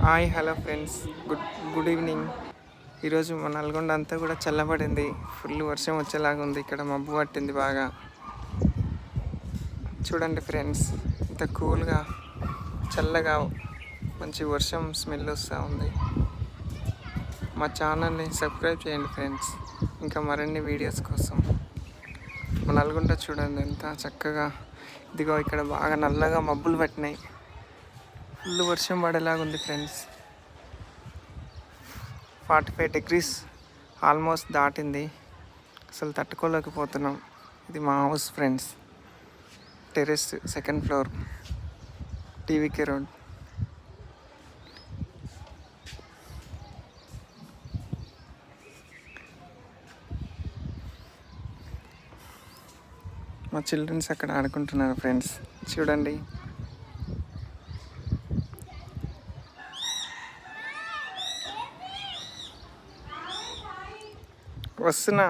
Hi hello friends, good evening. ఈరోజు మా నల్గొండ అంతా కూడా చల్లబడింది. ఫుల్ వర్షం వచ్చేలాగా ఉంది. ఇక్కడ మబ్బు పట్టింది బాగా. చూడండి ఫ్రెండ్స్, ఇంత కూల్గా చల్లగా మంచి వర్షం స్మెల్ వస్తూ ఉంది. మా ఛానల్ని సబ్స్క్రైబ్ చేయండి ఫ్రెండ్స్, ఇంకా మరిన్ని వీడియోస్ కోసం. మా నల్గొండ చూడండి ఎంత చక్కగా. ఇదిగో ఇక్కడ బాగా నల్లగా మబ్బులు పట్టినాయి. ఫుల్ వర్షం పడేలాగా ఉంది ఫ్రెండ్స్. 45 degrees ఆల్మోస్ట్ దాటింది. అసలు తట్టుకోలేకపోతున్నాం. ఇది మా house friends, terrace, 2nd floor, TVK road. మా చిల్డ్రన్స్ అక్కడ ఆడుకుంటున్నారు ఫ్రెండ్స్, చూడండి. వస్తున్నా.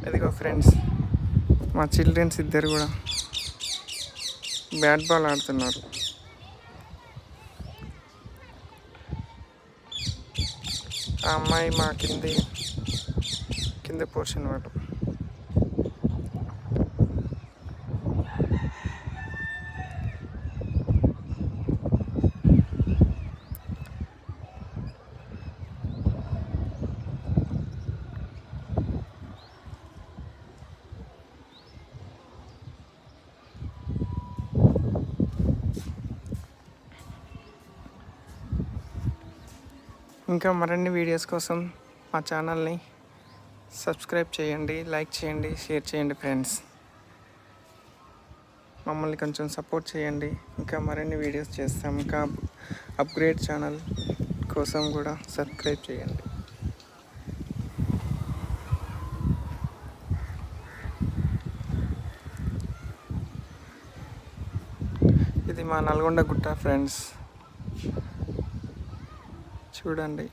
ఇదిగో ఫ్రెండ్స్, మా చిల్డ్రన్స్ ఇద్దరు కూడా బ్యాట్ బాల్ ఆడుతున్నారు. ఆ అమ్మాయి మా కింద పోర్షన్ వాడు. ఇంకా మరిన్ని వీడియోస్ కోసం మా ఛానల్ని సబ్స్క్రైబ్ చేయండి, లైక్ చేయండి, షేర్ చేయండి ఫ్రెండ్స్. మమ్మల్ని కొంచెం సపోర్ట్ చేయండి. ఇంకా మరిన్ని వీడియోస్ చేస్తాం. ఇంకా అప్గ్రేడ్ ఛానల్ కోసం కూడా సబ్స్క్రైబ్ చేయండి. ఇది మా నల్గొండ గుట్ట ఫ్రెండ్స్, చూడండి.